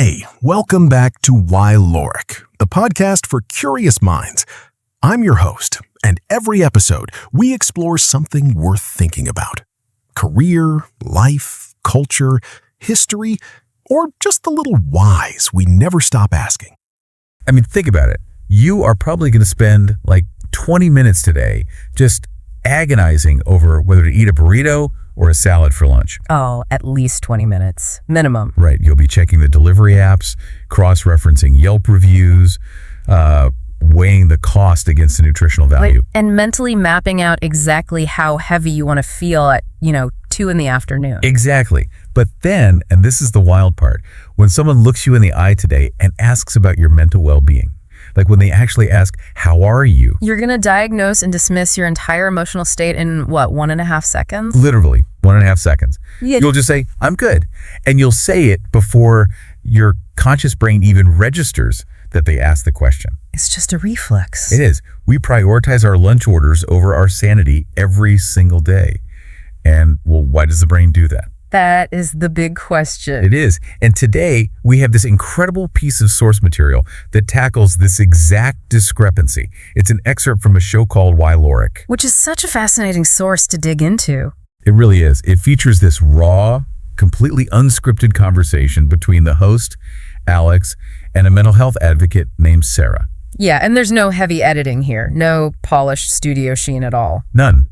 Hey, welcome back to Whyloric, the podcast for curious minds. I'm your host, and every episode we explore something worth thinking about. Career, life, culture, history, or just the little whys we never stop asking. I mean, think about it. You are probably going to spend like 20 minutes today just agonizing over whether to eat a burrito or a salad for lunch. Oh, at least 20 minutes, minimum. Right. You'll be checking the delivery apps, cross-referencing Yelp reviews, weighing the cost against the nutritional value. And mentally mapping out exactly how heavy you want to feel at, 2 in the afternoon. Exactly. But then, and this is the wild part, when someone looks you in the eye today and asks about your mental well-being, like when they actually ask, how are you? You're going to diagnose and dismiss your entire emotional state in, 1.5 seconds? Literally, 1.5 seconds. Yeah. You'll just say, I'm good. And you'll say it before your conscious brain even registers that they asked the question. It's just a reflex. It is. We prioritize our lunch orders over our sanity every single day. And, well, why does the brain do that? That is the big question. It is. And today, we have this incredible piece of source material that tackles this exact discrepancy. It's an excerpt from a show called Whyloric. Which is such a fascinating source to dig into. It really is. It features this raw, completely unscripted conversation between the host, Alex, and a mental health advocate named Sarah. Yeah, and there's no heavy editing here. No polished studio sheen at all. None.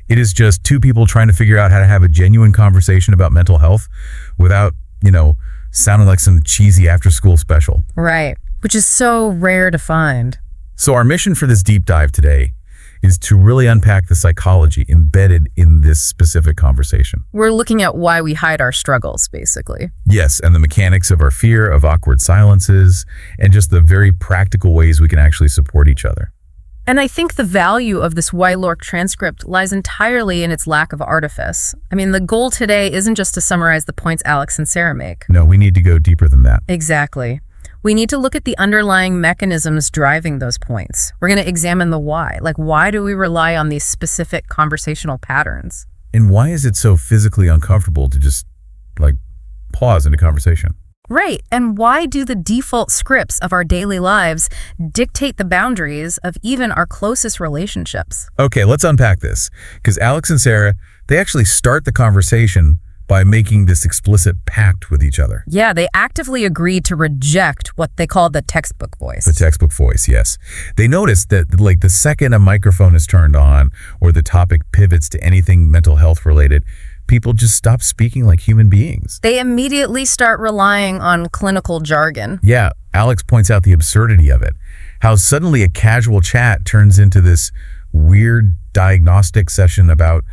It is just two people trying to figure out how to have a genuine conversation about mental health without, sounding like some cheesy after-school special. Right, which is so rare to find. So our mission for this deep dive today is to really unpack the psychology embedded in this specific conversation. We're looking at why we hide our struggles, basically. Yes, and the mechanics of our fear of awkward silences, and just the very practical ways we can actually support each other. And I think the value of this Whyloric transcript lies entirely in its lack of artifice. I mean, the goal today isn't just to summarize the points Alex and Sarah make. No, we need to go deeper than that. Exactly. We need to look at the underlying mechanisms driving those points. We're going to examine the why. Like, why do we rely on these specific conversational patterns? And why is it so physically uncomfortable to just, pause in a conversation? Right. And why do the default scripts of our daily lives dictate the boundaries of even our closest relationships? Okay, let's unpack this. Because Alex and Sarah, they actually start the conversation by making this explicit pact with each other. Yeah, they actively agreed to reject what they call the textbook voice. The textbook voice, yes. They noticed that the second a microphone is turned on or the topic pivots to anything mental health related, people just stop speaking like human beings. They immediately start relying on clinical jargon. Yeah, Alex points out the absurdity of it. How suddenly a casual chat turns into this weird diagnostic session about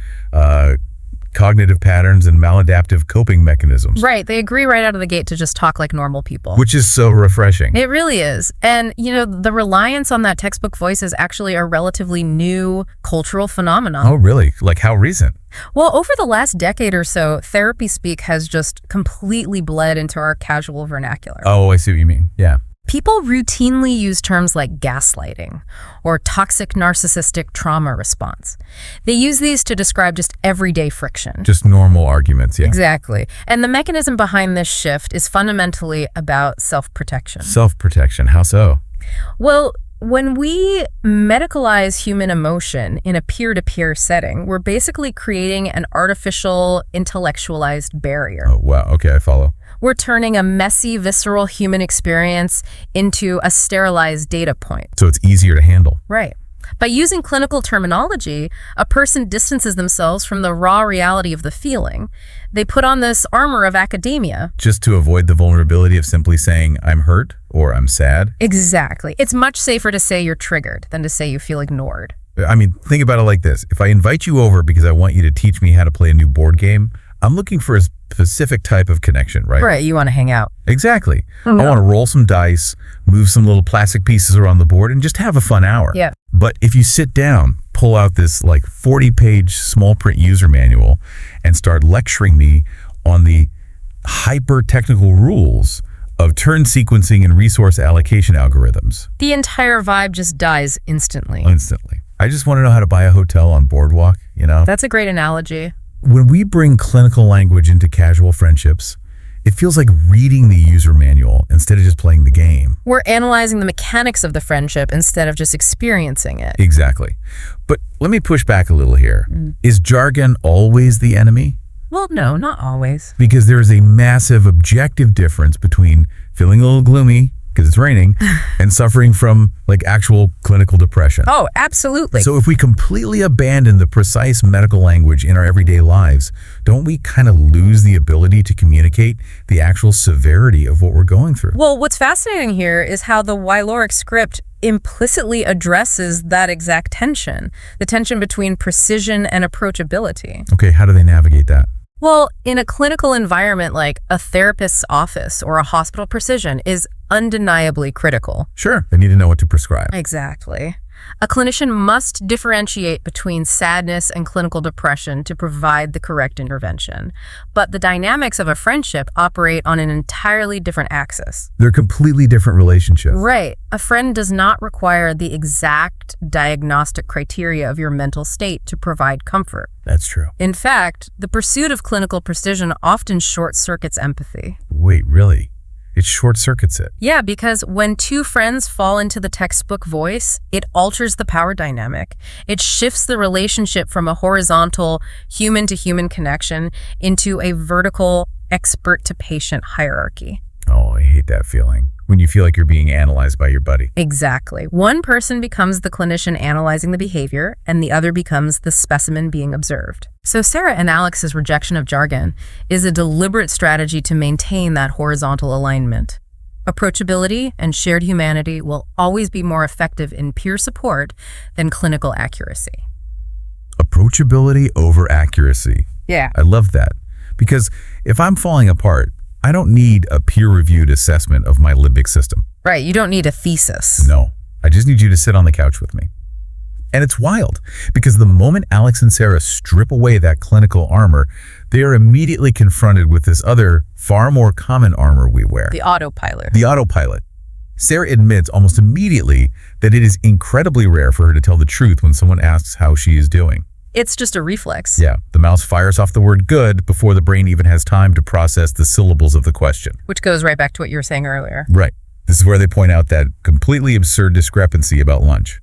cognitive patterns and maladaptive coping mechanisms. Right. They agree right out of the gate to just talk like normal people. Which is so refreshing. It really is. And, the reliance on that textbook voice is actually a relatively new cultural phenomenon. Oh, really? Like how recent? Well, over the last decade or so, therapy speak has just completely bled into our casual vernacular. Oh, I see what you mean. Yeah. People routinely use terms like gaslighting or toxic narcissistic trauma response. They use these to describe just everyday friction. Just normal arguments, yeah. Exactly. And the mechanism behind this shift is fundamentally about self-protection. Self-protection, how so? Well, when we medicalize human emotion in a peer-to-peer setting, we're basically creating an artificial, intellectualized barrier. Oh, wow. Okay, I follow. We're turning a messy, visceral human experience into a sterilized data point. So it's easier to handle. Right. By using clinical terminology, a person distances themselves from the raw reality of the feeling. They put on this armor of academia. Just to avoid the vulnerability of simply saying, I'm hurt or I'm sad. Exactly. It's much safer to say you're triggered than to say you feel ignored. I mean, think about it like this. If I invite you over because I want you to teach me how to play a new board game, I'm looking for a specific type of connection, right? Right, you want to hang out. Exactly. Oh, no. I want to roll some dice, move some little plastic pieces around the board, and just have a fun hour. Yeah. But if you sit down, pull out this 40-page small print user manual and start lecturing me on the hyper-technical rules of turn sequencing and resource allocation algorithms. The entire vibe just dies instantly. I just want to know how to buy a hotel on Boardwalk, That's a great analogy. When we bring clinical language into casual friendships, it feels like reading the user manual instead of just playing the game. We're analyzing the mechanics of the friendship instead of just experiencing it. Exactly. But let me push back a little here. Is jargon always the enemy? Well, no, not always. Because there is a massive objective difference between feeling a little gloomy because it's raining and suffering from like actual clinical depression. Oh, absolutely. So if we completely abandon the precise medical language in our everyday lives, don't we kind of lose the ability to communicate the actual severity of what we're going through? Well, what's fascinating here is how the Whyloric script implicitly addresses that exact tension, the tension between precision and approachability. Okay, how do they navigate that? Well, in a clinical environment like a therapist's office or a hospital, precision is undeniably critical. Sure, they need to know what to prescribe. Exactly. A clinician must differentiate between sadness and clinical depression to provide the correct intervention. But the dynamics of a friendship operate on an entirely different axis. They're completely different relationships. Right. A friend does not require the exact diagnostic criteria of your mental state to provide comfort. That's true. In fact, the pursuit of clinical precision often short-circuits empathy. Wait, really? It short-circuits it. Yeah, because when two friends fall into the textbook voice, it alters the power dynamic. It shifts the relationship from a horizontal human-to-human connection into a vertical expert-to-patient hierarchy. Oh, I hate that feeling. When you feel like you're being analyzed by your buddy. Exactly. One person becomes the clinician analyzing the behavior, and the other becomes the specimen being observed. So Sarah and Alex's rejection of jargon is a deliberate strategy to maintain that horizontal alignment. Approachability and shared humanity will always be more effective in peer support than clinical accuracy. Approachability over accuracy. Yeah. I love that. Because if I'm falling apart, I don't need a peer-reviewed assessment of my limbic system. Right. You don't need a thesis. No. I just need you to sit on the couch with me. And it's wild, because the moment Alex and Sarah strip away that clinical armor, they are immediately confronted with this other, far more common armor we wear. The autopilot. The autopilot. Sarah admits almost immediately that it is incredibly rare for her to tell the truth when someone asks how she is doing. It's just a reflex. Yeah, the mouse fires off the word good before the brain even has time to process the syllables of the question. Which goes right back to what you were saying earlier. Right. This is where they point out that completely absurd discrepancy about lunch.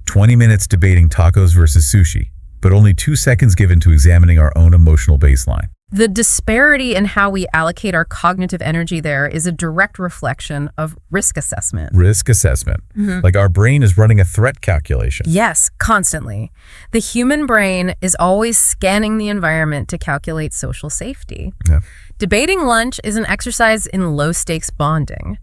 20 minutes debating tacos versus sushi, but only 2 seconds given to examining our own emotional baseline. The disparity in how we allocate our cognitive energy there is a direct reflection of risk assessment. Risk assessment. Like our brain is running a threat calculation. Yes, constantly. The human brain is always scanning the environment to calculate social safety. Yeah. Debating lunch is an exercise in low-stakes bonding.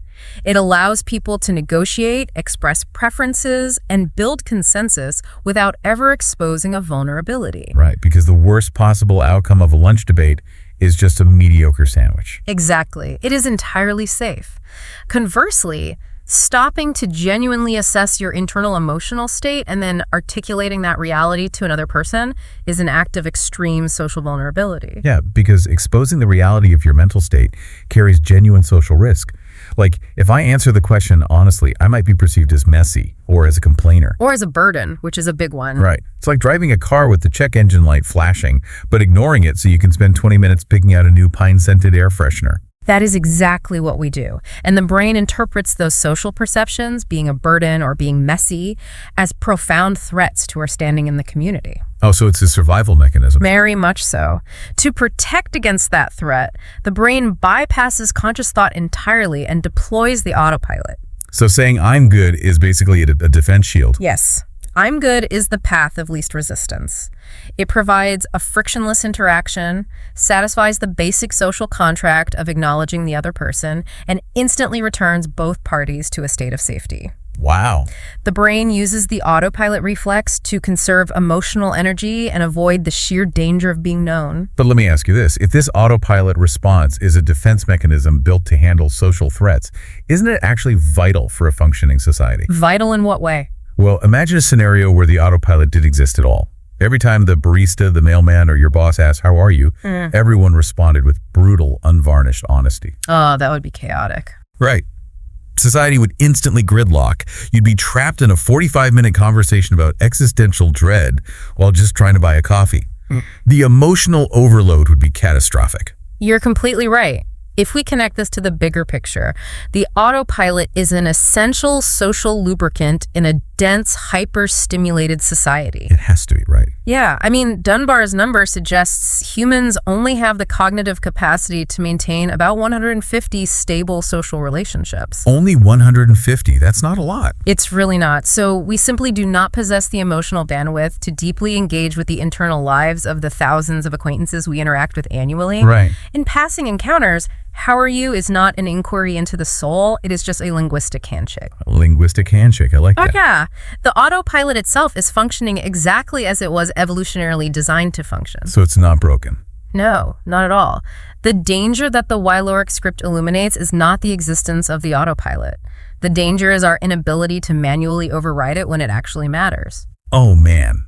It allows people to negotiate, express preferences, and build consensus without ever exposing a vulnerability. Right, because the worst possible outcome of a lunch debate is just a mediocre sandwich. Exactly. It is entirely safe. Conversely, stopping to genuinely assess your internal emotional state and then articulating that reality to another person is an act of extreme social vulnerability. Yeah, because exposing the reality of your mental state carries genuine social risk. Like, if I answer the question honestly, I might be perceived as messy or as a complainer. Or as a burden, which is a big one. Right. It's like driving a car with the check engine light flashing, but ignoring it so you can spend 20 minutes picking out a new pine-scented air freshener. That is exactly what we do. And the brain interprets those social perceptions, being a burden or being messy, as profound threats to our standing in the community. Oh, so it's a survival mechanism. Very much so. To protect against that threat, the brain bypasses conscious thought entirely and deploys the autopilot. So saying I'm good is basically a defense shield. Yes. I'm good is the path of least resistance. It provides a frictionless interaction, satisfies the basic social contract of acknowledging the other person, and instantly returns both parties to a state of safety. Wow. The brain uses the autopilot reflex to conserve emotional energy and avoid the sheer danger of being known. But let me ask you this. If this autopilot response is a defense mechanism built to handle social threats, isn't it actually vital for a functioning society? Vital in what way? Well, imagine a scenario where the autopilot did exist at all. Every time the barista, the mailman, or your boss asked, "How are you?" everyone responded with brutal, unvarnished honesty. Oh, that would be chaotic. Right. Society would instantly gridlock. You'd be trapped in a 45-minute conversation about existential dread while just trying to buy a coffee. The emotional overload would be catastrophic. You're completely right. If we connect this to the bigger picture, the autopilot is an essential social lubricant in a dense, hyper-stimulated society. It has to be, right? Yeah, I mean, Dunbar's number suggests humans only have the cognitive capacity to maintain about 150 stable social relationships. Only 150. That's not a lot. It's really not. So we simply do not possess the emotional bandwidth to deeply engage with the internal lives of the thousands of acquaintances we interact with annually. Right. In passing encounters, how are you is not an inquiry into the soul. It is just a linguistic handshake. A linguistic handshake. I like that. Oh, yeah. The autopilot itself is functioning exactly as it was evolutionarily designed to function. So it's not broken. No, not at all. The danger that the Whyloric script illuminates is not the existence of the autopilot. The danger is our inability to manually override it when it actually matters. Oh, man.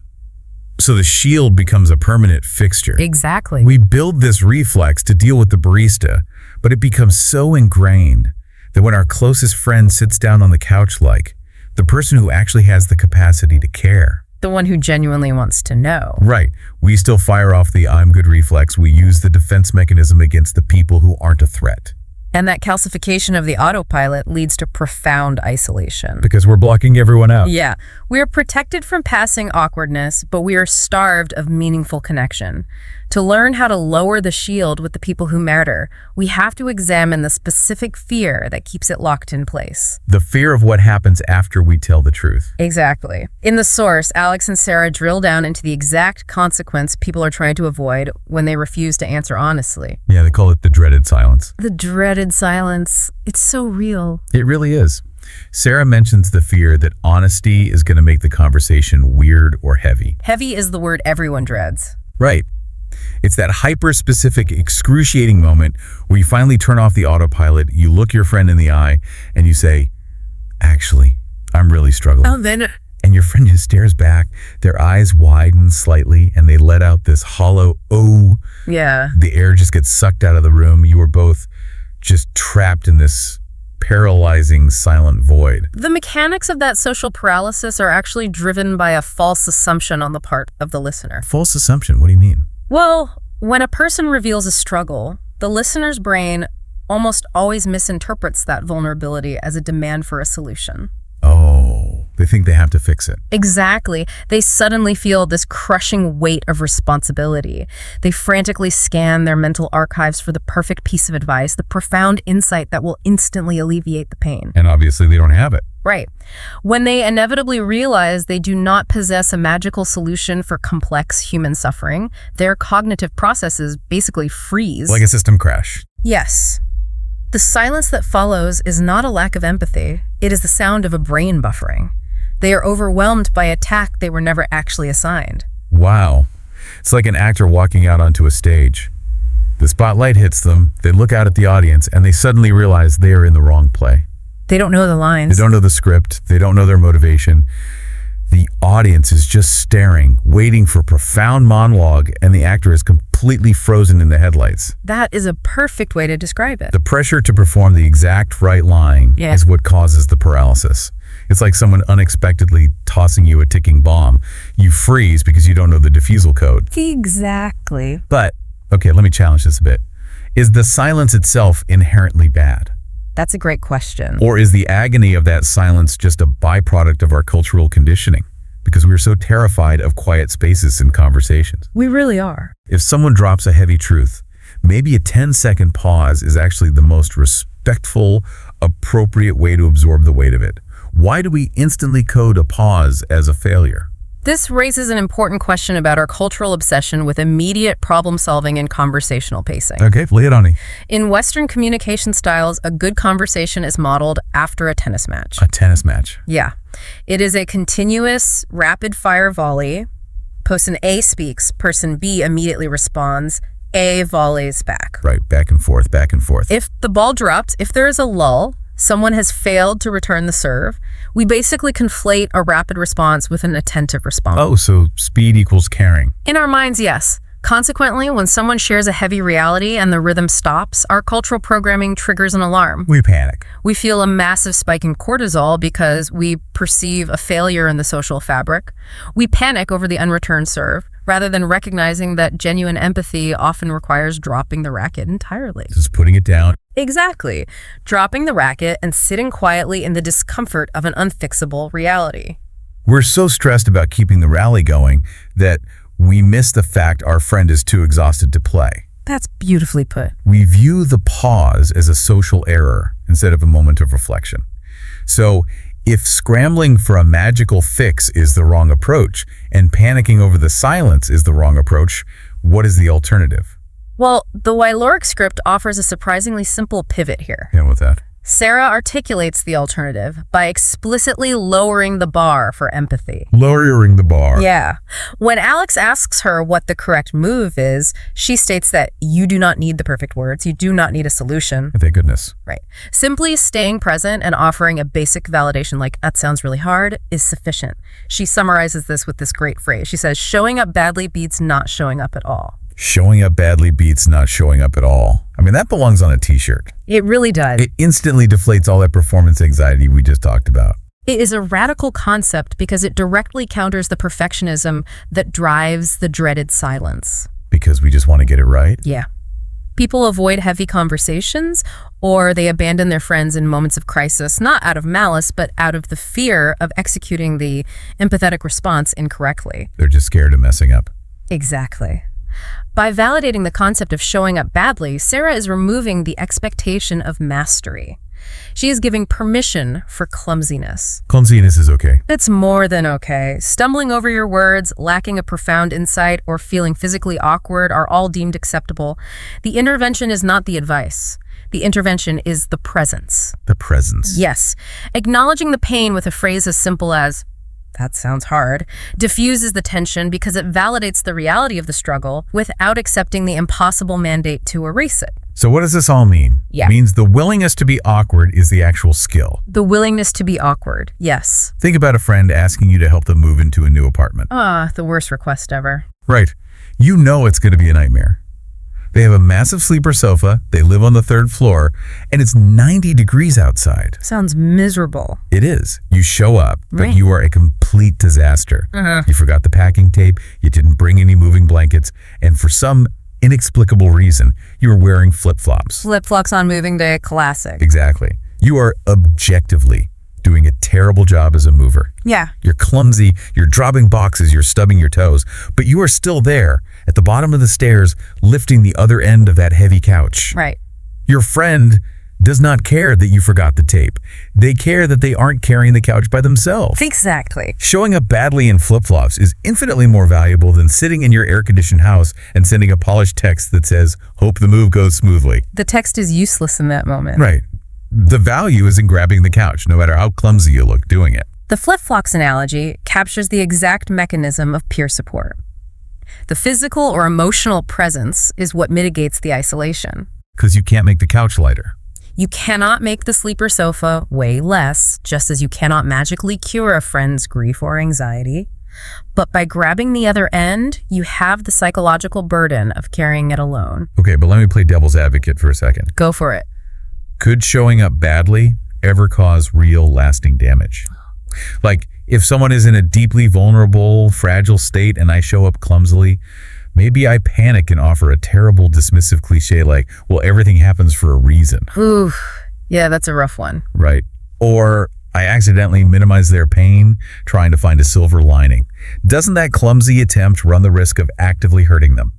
So the shield becomes a permanent fixture. Exactly. We build this reflex to deal with the barista, but it becomes so ingrained that when our closest friend sits down on the couch, like the person who actually has the capacity to care, the one who genuinely wants to know. right, we still fire off the I'm good reflex. We use the defense mechanism against the people who aren't a threat. And that calcification of the autopilot leads to profound isolation. Because we're blocking everyone out. Yeah, we are protected from passing awkwardness, but we are starved of meaningful connection. To learn how to lower the shield with the people who matter, we have to examine the specific fear that keeps it locked in place. The fear of what happens after we tell the truth. Exactly. In the source, Alex and Sarah drill down into the exact consequence people are trying to avoid when they refuse to answer honestly. Yeah, they call it the dreaded silence. The dreaded silence. It's so real. It really is. Sarah mentions the fear that honesty is going to make the conversation weird or heavy. Heavy is the word everyone dreads. Right. It's that hyper-specific, excruciating moment where you finally turn off the autopilot, you look your friend in the eye, and you say, actually, I'm really struggling. Oh, then... And your friend just stares back, their eyes widen slightly, and they let out this hollow, oh. Yeah. The air just gets sucked out of the room. You are both just trapped in this paralyzing silent void. The mechanics of that social paralysis are actually driven by a false assumption on the part of the listener. False assumption? What do you mean? Well, when a person reveals a struggle, the listener's brain almost always misinterprets that vulnerability as a demand for a solution. Oh, they think they have to fix it. Exactly. They suddenly feel this crushing weight of responsibility. They frantically scan their mental archives for the perfect piece of advice, the profound insight that will instantly alleviate the pain. And obviously they don't have it. Right. When they inevitably realize they do not possess a magical solution for complex human suffering, their cognitive processes basically freeze. Like a system crash. Yes. The silence that follows is not a lack of empathy. It is the sound of a brain buffering. They are overwhelmed by a task they were never actually assigned. Wow. It's like an actor walking out onto a stage. The spotlight hits them, they look out at the audience, and they suddenly realize they are in the wrong play. They don't know the lines. They don't know the script. They don't know their motivation. The audience is just staring, waiting for profound monologue, and the actor is completely frozen in the headlights. That is a perfect way to describe it. The pressure to perform the exact right line is what causes the paralysis. It's like someone unexpectedly tossing you a ticking bomb. You freeze because you don't know the defusal code. Exactly. But, okay, let me challenge this a bit. Is the silence itself inherently bad? That's a great question. Or is the agony of that silence just a byproduct of our cultural conditioning? Because we're so terrified of quiet spaces and conversations. We really are. If someone drops a heavy truth, maybe a 10-second pause is actually the most respectful, appropriate way to absorb the weight of it. Why do we instantly code a pause as a failure? This raises an important question about our cultural obsession with immediate problem-solving and conversational pacing. Okay, lay it on me. In Western communication styles, a good conversation is modeled after a tennis match. A tennis match. Yeah. It is a continuous, rapid-fire volley. Person A speaks, person B immediately responds, A volleys back. Right, back and forth, back and forth. If the ball drops, if there is a lull, someone has failed to return the serve, we basically conflate a rapid response with an attentive response. Oh, so speed equals caring. In our minds, yes. Consequently, when someone shares a heavy reality and the rhythm stops, our cultural programming triggers an alarm. We panic. We feel a massive spike in cortisol because we perceive a failure in the social fabric. We panic over the unreturned serve. rather than recognizing that genuine empathy often requires dropping the racket entirely. Just putting it down. Exactly. Dropping the racket and sitting quietly in the discomfort of an unfixable reality. We're so stressed about keeping the rally going that we miss the fact our friend is too exhausted to play. That's beautifully put. We view the pause as a social error instead of a moment of reflection. So if scrambling for a magical fix is the wrong approach and panicking over the silence is the wrong approach, what is the alternative? Well, the Whyloric script offers a surprisingly simple pivot here. And with that? Sarah articulates the alternative by explicitly lowering the bar for empathy. Lowering the bar. Yeah. When Alex asks her what the correct move is, she states that you do not need the perfect words. You do not need a solution. Thank goodness. Right. Simply staying present and offering a basic validation like, that sounds really hard, is sufficient. She summarizes this with this great phrase. She says, showing up badly beats not showing up at all. Showing up badly beats not showing up at all. I mean, that belongs on a t-shirt. It really does. It instantly deflates all that performance anxiety we just talked about. It is a radical concept because it directly counters the perfectionism that drives the dreaded silence. Because we just want to get it right? Yeah. People avoid heavy conversations or they abandon their friends in moments of crisis, not out of malice, but out of the fear of executing the empathetic response incorrectly. They're just scared of messing up. Exactly. By validating the concept of showing up badly, Sarah is removing the expectation of mastery. She is giving permission for clumsiness. Clumsiness is okay. It's more than okay. Stumbling over your words, lacking a profound insight, or feeling physically awkward are all deemed acceptable. The intervention is not the advice. The intervention is the presence. The presence. Yes. Acknowledging the pain with a phrase as simple as, that sounds hard, diffuses the tension because it validates the reality of the struggle without accepting the impossible mandate to erase it. So what does this all mean? Yeah. It means the willingness to be awkward is the actual skill. The willingness to be awkward, yes. Think about a friend asking you to help them move into a new apartment. The worst request ever. Right. You know it's going to be a nightmare. They have a massive sleeper sofa, they live on the 3rd floor, and it's 90 degrees outside. Sounds miserable. It is. You show up, but Right. you are a complete disaster. You forgot the packing tape, you didn't bring any moving blankets, and for some inexplicable reason, you were wearing flip-flops. Flip-flops on moving day, classic. Exactly. You are objectively doing a terrible job as a mover. Yeah. You're clumsy, you're dropping boxes, you're stubbing your toes, but you are still there at the bottom of the stairs lifting the other end of that heavy couch. Right. Your friend does not care that you forgot the tape. They care that they aren't carrying the couch by themselves. Exactly. Showing up badly in flip-flops is infinitely more valuable than sitting in your air-conditioned house and sending a polished text that says, hope the move goes smoothly. The text is useless in that moment. Right. The value is in grabbing the couch, no matter how clumsy you look doing it. The flip-flops analogy captures the exact mechanism of peer support. The physical or emotional presence is what mitigates the isolation. Because you can't make the couch lighter. You cannot make the sleeper sofa weigh less, just as you cannot magically cure a friend's grief or anxiety. But by grabbing the other end, you have the psychological burden of carrying it alone. Okay, but let me play devil's advocate for a second. Go for it. Could showing up badly ever cause real lasting damage? Like, if someone is in a deeply vulnerable, fragile state and I show up clumsily, maybe I panic and offer a terrible dismissive cliche like, well, everything happens for a reason. Ooh, yeah, that's a rough one. Right. Or I accidentally minimize their pain, trying to find a silver lining. Doesn't that clumsy attempt run the risk of actively hurting them?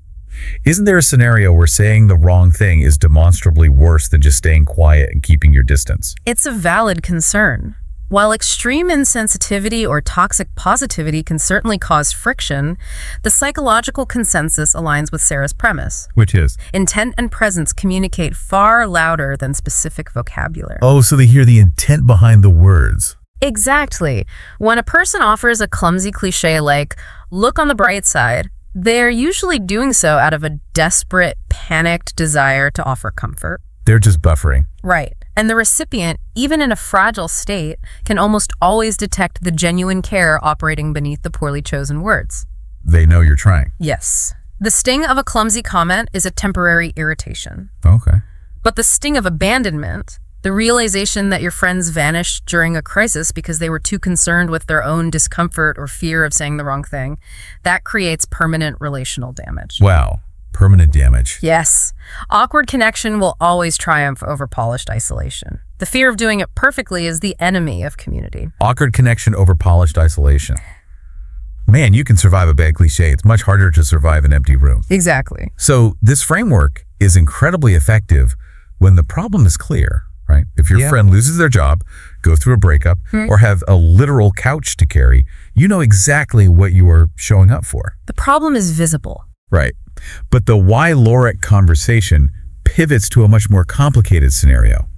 Isn't there a scenario where saying the wrong thing is demonstrably worse than just staying quiet and keeping your distance? It's a valid concern. While extreme insensitivity or toxic positivity can certainly cause friction, the psychological consensus aligns with Sarah's premise. Which is? Intent and presence communicate far louder than specific vocabulary. Oh, so they hear the intent behind the words. Exactly. When a person offers a clumsy cliche like, look on the bright side, they're usually doing so out of a desperate, panicked desire to offer comfort. They're just buffering. Right. And the recipient, even in a fragile state, can almost always detect the genuine care operating beneath the poorly chosen words. They know you're trying. Yes. The sting of a clumsy comment is a temporary irritation. Okay. But the sting of abandonment, The realization that your friends vanished during a crisis because they were too concerned with their own discomfort or fear of saying the wrong thing, that creates permanent relational damage. Wow. Permanent damage. Yes. Awkward connection will always triumph over polished isolation. The fear of doing it perfectly is the enemy of community. Awkward connection over polished isolation. Man, you can survive a bad cliche. It's much harder to survive an empty room. Exactly. So this framework is incredibly effective when the problem is clear, right? If your friend loses their job, go through a breakup, or have a literal couch to carry, you know exactly what you are showing up for. The problem is visible. Right. But the Whyloric conversation pivots to a much more complicated scenario.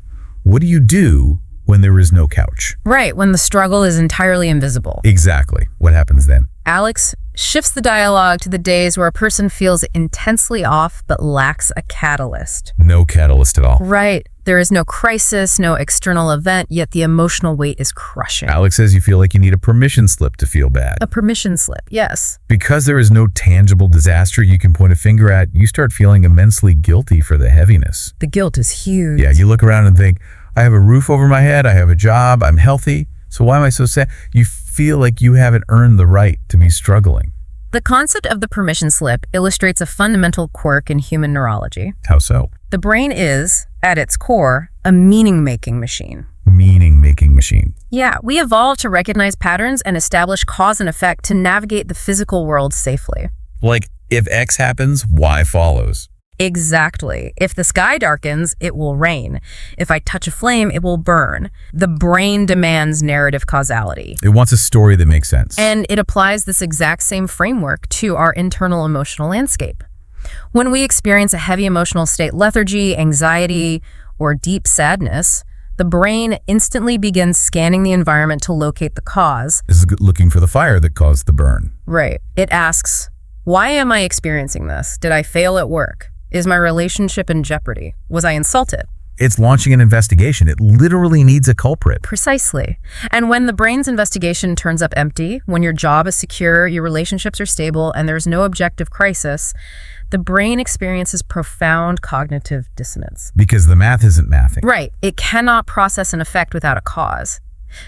What do you do when there is no couch? Right, when the struggle is entirely invisible. Exactly. What happens then? Alex shifts the dialogue to the days where a person feels intensely off but lacks a catalyst. No catalyst at all. Right. There is no crisis, no external event, yet the emotional weight is crushing. Alex says you feel like you need a permission slip to feel bad. A permission slip, yes. Because there is no tangible disaster you can point a finger at, you start feeling immensely guilty for the heaviness. The guilt is huge. Yeah, you look around and think, I have a roof over my head, I have a job, I'm healthy, so why am I so sad? You feel like you haven't earned the right to be struggling. The concept of the permission slip illustrates a fundamental quirk in human neurology. How so? The brain is, at its core, a meaning-making machine. Meaning-making machine. Yeah, we evolved to recognize patterns and establish cause and effect to navigate the physical world safely. Like, if X happens, Y follows. Exactly. If the sky darkens, it will rain. If I touch a flame, it will burn. The brain demands narrative causality. It wants a story that makes sense. And it applies this exact same framework to our internal emotional landscape. When we experience a heavy emotional state, lethargy, anxiety, or deep sadness, the brain instantly begins scanning the environment to locate the cause. This is looking for the fire that caused the burn. Right. It asks, why am I experiencing this? Did I fail at work? Is my relationship in jeopardy? Was I insulted? It's launching an investigation. It literally needs a culprit. Precisely. And when the brain's investigation turns up empty, when your job is secure, your relationships are stable, and there's no objective crisis, the brain experiences profound cognitive dissonance. Because the math isn't mathing. Right. It cannot process an effect without a cause.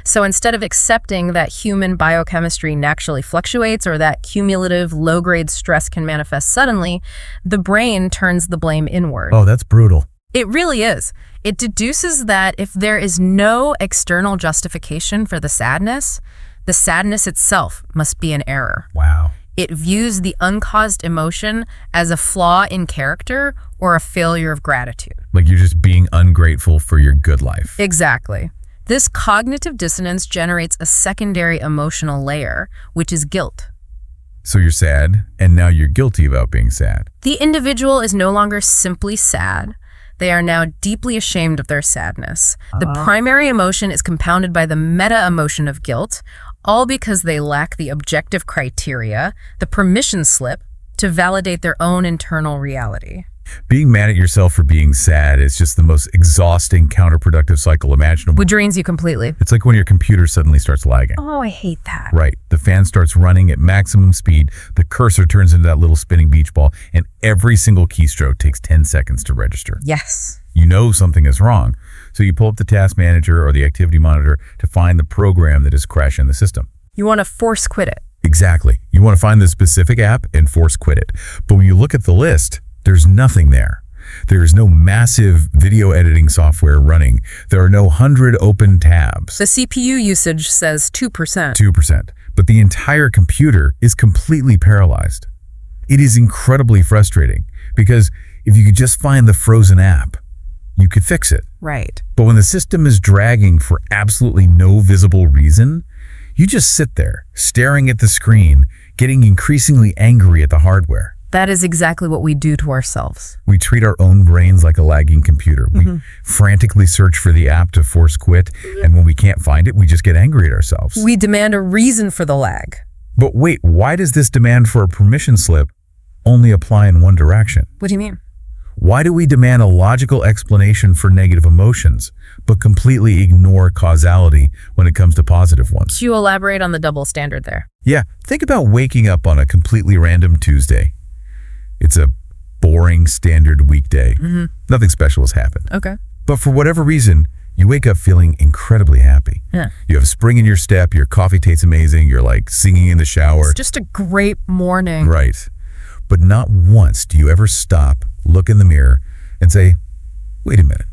So instead of accepting that human biochemistry naturally fluctuates or that cumulative low-grade stress can manifest suddenly, the brain turns the blame inward. Oh, that's brutal. It really is. It deduces that if there is no external justification for the sadness itself must be an error. Wow. It views the uncaused emotion as a flaw in character or a failure of gratitude. Like you're just being ungrateful for your good life. Exactly. This cognitive dissonance generates a secondary emotional layer, which is guilt. So you're sad, and now you're guilty about being sad. The individual is no longer simply sad. They are now deeply ashamed of their sadness. The primary emotion is compounded by the meta-emotion of guilt, all because they lack the objective criteria, the permission slip, to validate their own internal reality. Being mad at yourself for being sad is just the most exhausting, counterproductive cycle imaginable. Which drains you completely. It's like when your computer suddenly starts lagging. Oh, I hate that. Right. The fan starts running at maximum speed, the cursor turns into that little spinning beach ball, and every single keystroke takes 10 seconds to register. Yes. You know something is wrong, so you pull up the task manager or the activity monitor to find the program that is crashing the system. You want to force quit it. Exactly. You want to find the specific app and force quit it. But when you look at the list, there's nothing there. There is no massive video editing software running. There are no 100 open tabs. The CPU usage says 2%. 2%. But the entire computer is completely paralyzed. It is incredibly frustrating because if you could just find the frozen app, you could fix it. Right. But when the system is dragging for absolutely no visible reason, you just sit there, staring at the screen, getting increasingly angry at the hardware. That is exactly what we do to ourselves. We treat our own brains like a lagging computer. We frantically search for the app to force quit, and when we can't find it, we just get angry at ourselves. We demand a reason for the lag. But wait, why does this demand for a permission slip only apply in one direction? What do you mean? Why do we demand a logical explanation for negative emotions, but completely ignore causality when it comes to positive ones? Could you elaborate on the double standard there? Yeah, think about waking up on a completely random Tuesday. It's a boring standard weekday. Nothing special has happened. Okay. But for whatever reason, You wake up feeling incredibly happy. Yeah. You have spring in your step, your coffee tastes amazing, you're like singing in the shower. It's just a great morning. Right. But not once do you ever stop, look in the mirror, and say, wait a minute.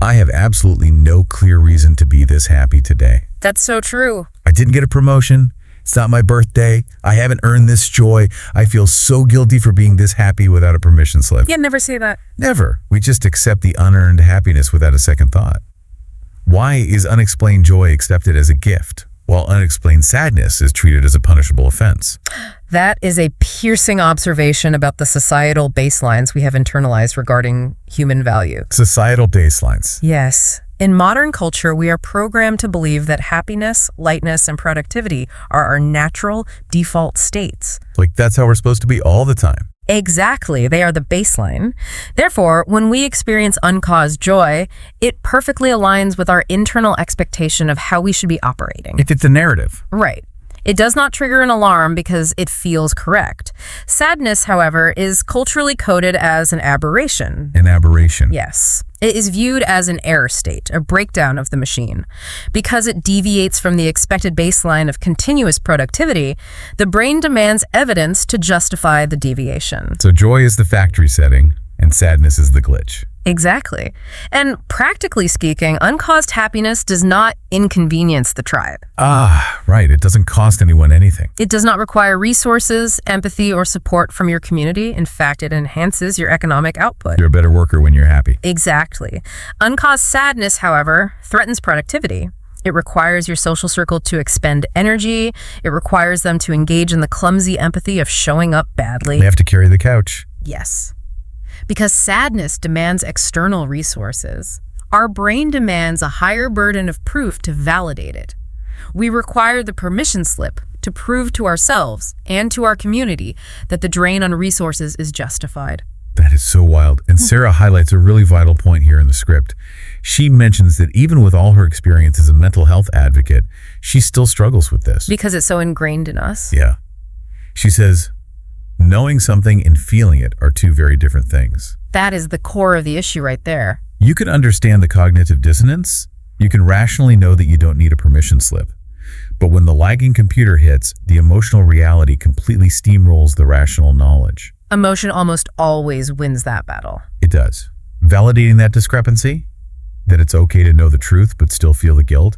I have absolutely no clear reason to be this happy today. That's so true. I didn't get a promotion. It's not my birthday. I haven't earned this joy. I feel so guilty for being this happy without a permission slip. Yeah, never say that. Never. We just accept the unearned happiness without a second thought. Why is unexplained joy accepted as a gift, while unexplained sadness is treated as a punishable offense? That is a piercing observation about the societal baselines we have internalized regarding human value. Societal baselines. Yes. In modern culture, we are programmed to believe that happiness, lightness, and productivity are our natural default states. Like that's how we're supposed to be all the time. Exactly. They are the baseline. Therefore, when we experience uncaused joy, it perfectly aligns with our internal expectation of how we should be operating. If it's a narrative. Right. It does not trigger an alarm because it feels correct. Sadness, however, is culturally coded as an aberration. An aberration. Yes. It is viewed as an error state, a breakdown of the machine. Because it deviates from the expected baseline of continuous productivity, the brain demands evidence to justify the deviation. So joy is the factory setting and sadness is the glitch. Exactly. And practically speaking, uncaused happiness does not inconvenience the tribe. Ah, right. It doesn't cost anyone anything. It does not require resources, empathy, or support from your community. In fact, it enhances your economic output. You're a better worker when you're happy. Exactly. Uncaused sadness, however, threatens productivity. It requires your social circle to expend energy. It requires them to engage in the clumsy empathy of showing up badly. They have to carry the couch. Yes. Because sadness demands external resources. Our brain demands a higher burden of proof to validate it. We require the permission slip to prove to ourselves and to our community that the drain on resources is justified. That is so wild. And Sarah highlights a really vital point here in the script. She mentions that even with all her experience as a mental health advocate, she still struggles with this. Because it's so ingrained in us. Yeah. She says, knowing something and feeling it are two very different things. That is the core of the issue right there. You can understand the cognitive dissonance. You can rationally know that you don't need a permission slip. But when the lagging computer hits, the emotional reality completely steamrolls the rational knowledge. Emotion almost always wins that battle. It does. Validating that discrepancy, that it's okay to know the truth but still feel the guilt,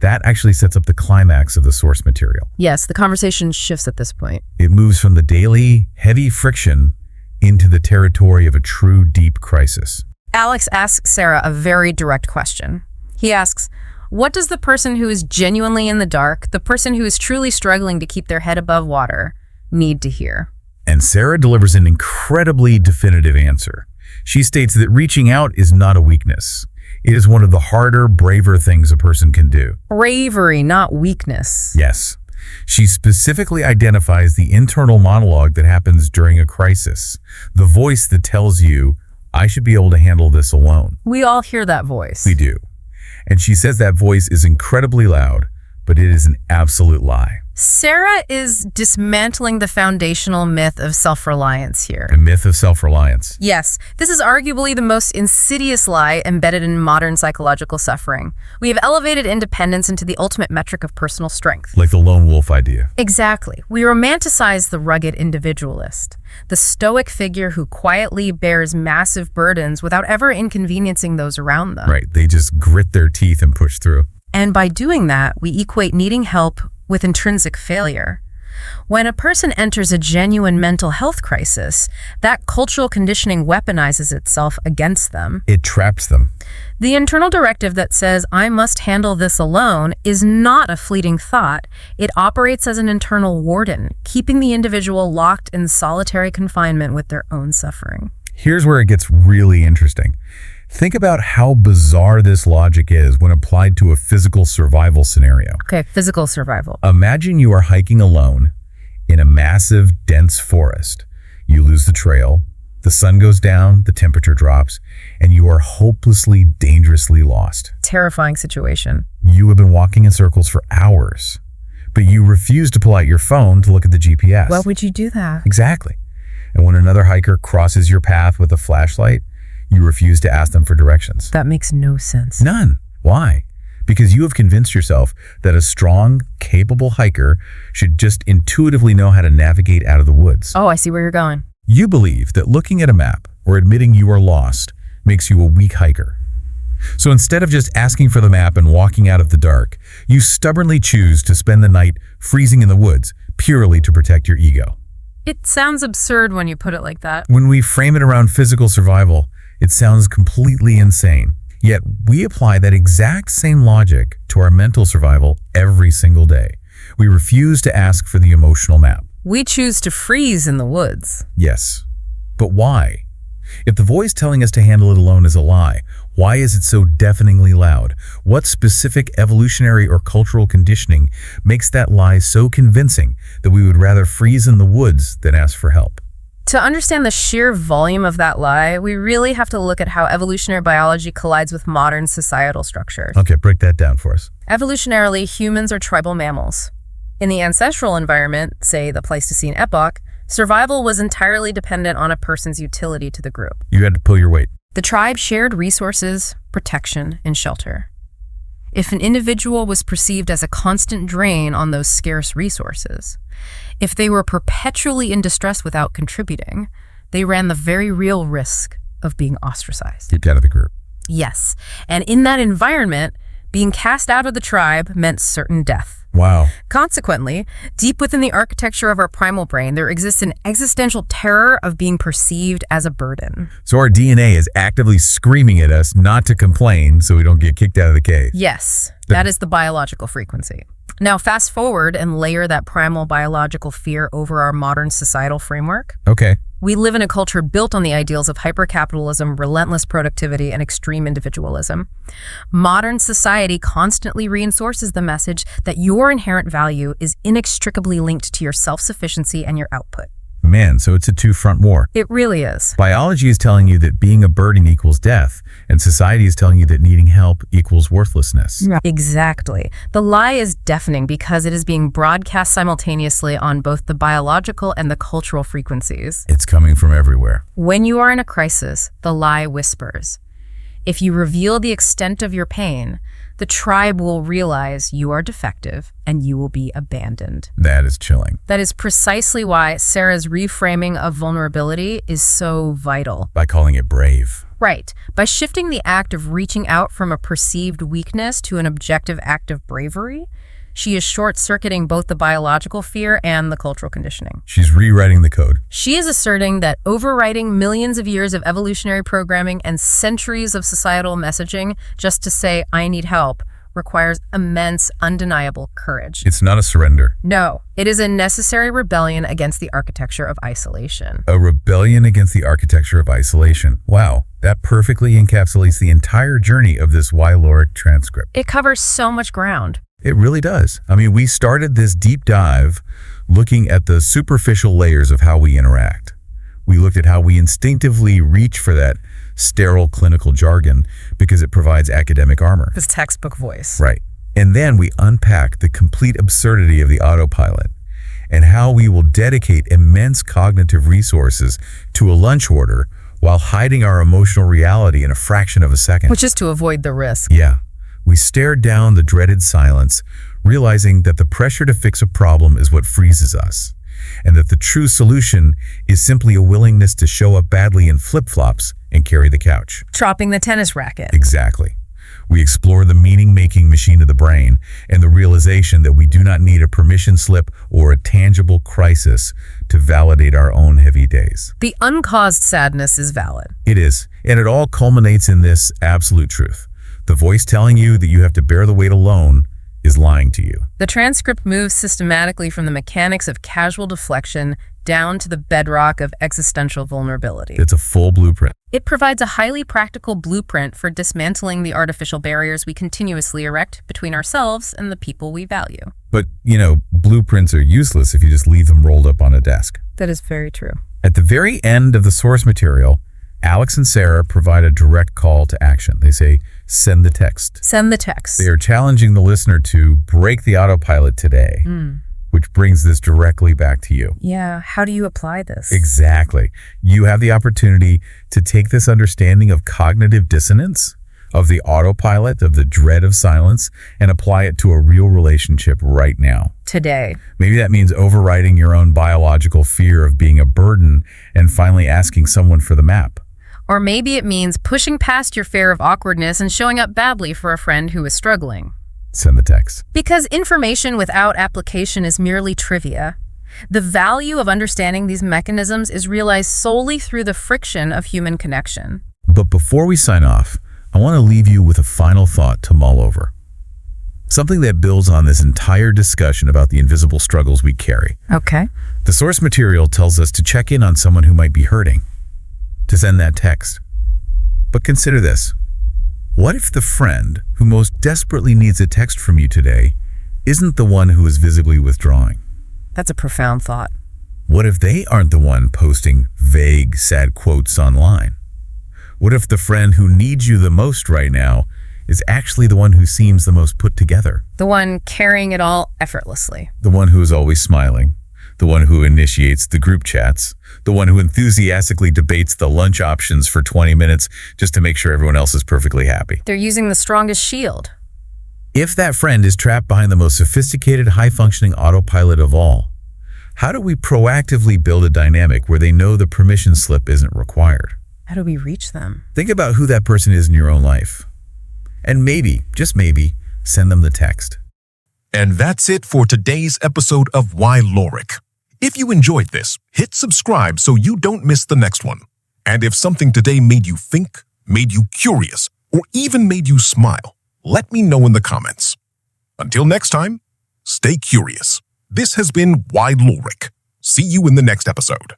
that actually sets up the climax of the source material. Yes, the conversation shifts at this point. It moves from the daily, heavy friction into the territory of a true, deep crisis. Alex asks Sarah a very direct question. He asks, what does the person who is genuinely in the dark, the person who is truly struggling to keep their head above water, need to hear? And Sarah delivers an incredibly definitive answer. She states that reaching out is not a weakness. It is one of the harder, braver things a person can do. Bravery, not weakness. Yes. She specifically identifies the internal monologue that happens during a crisis. The voice that tells you, I should be able to handle this alone. We all hear that voice. We do. And she says that voice is incredibly loud, but it is an absolute lie. Sarah is dismantling the foundational myth of self-reliance here. The myth of self-reliance. Yes, this is arguably the most insidious lie embedded in modern psychological suffering. We have elevated independence into the ultimate metric of personal strength. Like the lone wolf idea. Exactly. We romanticize the rugged individualist, the stoic figure who quietly bears massive burdens without ever inconveniencing those around them. Right, they just grit their teeth and push through. And by doing that, we equate needing help with intrinsic failure. When a person enters a genuine mental health crisis, that cultural conditioning weaponizes itself against them. It traps them. The internal directive that says, I must handle this alone, is not a fleeting thought. It operates as an internal warden, keeping the individual locked in solitary confinement with their own suffering. Here's where it gets really interesting. Think about how bizarre this logic is when applied to a physical survival scenario. Okay, physical survival. Imagine you are hiking alone in a massive, dense forest. You lose the trail, the sun goes down, the temperature drops, and you are hopelessly, dangerously lost. Terrifying situation. You have been walking in circles for hours, but you refuse to pull out your phone to look at the GPS. Why would you do that? Exactly. And when another hiker crosses your path with a flashlight, You refuse to ask them for directions. That makes no sense. None. Why? Because you have convinced yourself that a strong, capable hiker should just intuitively know how to navigate out of the woods. Oh, I see where you're going. You believe that looking at a map or admitting you are lost makes you a weak hiker. So instead of just asking for the map and walking out of the dark, you stubbornly choose to spend the night freezing in the woods purely to protect your ego. It sounds absurd when you put it like that. When we frame it around physical survival, it sounds completely insane. Yet we apply that exact same logic to our mental survival every single day. We refuse to ask for the emotional map. We choose to freeze in the woods. Yes. But why? If the voice telling us to handle it alone is a lie, why is it so deafeningly loud? What specific evolutionary or cultural conditioning makes that lie so convincing that we would rather freeze in the woods than ask for help? To understand the sheer volume of that lie, we really have to look at how evolutionary biology collides with modern societal structures. Okay, break that down for us. Evolutionarily, humans are tribal mammals. In the ancestral environment, say the Pleistocene epoch, survival was entirely dependent on a person's utility to the group. You had to pull your weight. The tribe shared resources, protection, and shelter. If an individual was perceived as a constant drain on those scarce resources, if they were perpetually in distress without contributing, they ran the very real risk of being ostracized. Kicked out of the group. Yes, and in that environment, being cast out of the tribe meant certain death. Wow. Consequently, deep within the architecture of our primal brain, there exists an existential terror of being perceived as a burden. So our DNA is actively screaming at us not to complain so we don't get kicked out of the cave. Yes, that is the biological frequency. Now, fast forward and layer that primal biological fear over our modern societal framework. Okay. We live in a culture built on the ideals of hypercapitalism, relentless productivity, and extreme individualism. Modern society constantly reinforces the message that your inherent value is inextricably linked to your self-sufficiency and your output. Man, so it's a two-front war. It really is. Biology is telling you that being a burden equals death, and society is telling you that needing help equals worthlessness. Yeah. Exactly. The lie is deafening because it is being broadcast simultaneously on both the biological and the cultural frequencies. It's coming from everywhere. When you are in a crisis, the lie whispers. If you reveal the extent of your pain, the tribe will realize you are defective and you will be abandoned. That is chilling. That is precisely why Sarah's reframing of vulnerability is so vital. By calling it brave. Right. By shifting the act of reaching out from a perceived weakness to an objective act of bravery, she is short-circuiting both the biological fear and the cultural conditioning. She's rewriting the code. She is asserting that overwriting millions of years of evolutionary programming and centuries of societal messaging just to say, I need help, requires immense, undeniable courage. It's not a surrender. No, it is a necessary rebellion against the architecture of isolation. A rebellion against the architecture of isolation. Wow, that perfectly encapsulates the entire journey of this Whyloric transcript. It covers so much ground. It really does. I mean, we started this deep dive looking at the superficial layers of how we interact. We looked at how we instinctively reach for that sterile clinical jargon because it provides academic armor. This textbook voice. Right. And then we unpacked the complete absurdity of the autopilot and how we will dedicate immense cognitive resources to a lunch order while hiding our emotional reality in a fraction of a second. Which is to avoid the risk. Yeah. We stared down the dreaded silence, realizing that the pressure to fix a problem is what freezes us, and that the true solution is simply a willingness to show up badly in flip-flops and carry the couch. Dropping the tennis racket. Exactly. We explore the meaning-making machine of the brain and the realization that we do not need a permission slip or a tangible crisis to validate our own heavy days. The uncaused sadness is valid. It is, and it all culminates in this absolute truth. The voice telling you that you have to bear the weight alone is lying to you. The transcript moves systematically from the mechanics of casual deflection down to the bedrock of existential vulnerability. It's a full blueprint. It provides a highly practical blueprint for dismantling the artificial barriers we continuously erect between ourselves and the people we value. But, blueprints are useless if you just leave them rolled up on a desk. That is very true. At the very end of the source material, Alex and Sarah provide a direct call to action. They say, send the text. Send the text. They are challenging the listener to break the autopilot today. which brings this directly back to you. Yeah, how do you apply this? Exactly. You have the opportunity to take this understanding of cognitive dissonance, of the autopilot, of the dread of silence, and apply it to a real relationship right now. Today. Maybe that means overriding your own biological fear of being a burden and finally asking someone for the map. Or maybe it means pushing past your fear of awkwardness and showing up badly for a friend who is struggling. Send the text. Because information without application is merely trivia. The value of understanding these mechanisms is realized solely through the friction of human connection. But before we sign off, I want to leave you with a final thought to mull over. Something that builds on this entire discussion about the invisible struggles we carry. Okay. The source material tells us to check in on someone who might be hurting, to send that text. But consider this. What if the friend who most desperately needs a text from you today isn't the one who is visibly withdrawing? That's a profound thought. What if they aren't the one posting vague, sad quotes online? What if the friend who needs you the most right now is actually the one who seems the most put together? The one carrying it all effortlessly. The one who is always smiling. The one who initiates the group chats. The one who enthusiastically debates the lunch options for 20 minutes just to make sure everyone else is perfectly happy. They're using the strongest shield. If that friend is trapped behind the most sophisticated, high-functioning autopilot of all, how do we proactively build a dynamic where they know the permission slip isn't required? How do we reach them? Think about who that person is in your own life. And maybe, just maybe, send them the text. And that's it for today's episode of Whyloric. If you enjoyed this, hit subscribe so you don't miss the next one. And if something today made you think, made you curious, or even made you smile, let me know in the comments. Until next time, stay curious. This has been Whyloric. See you in the next episode.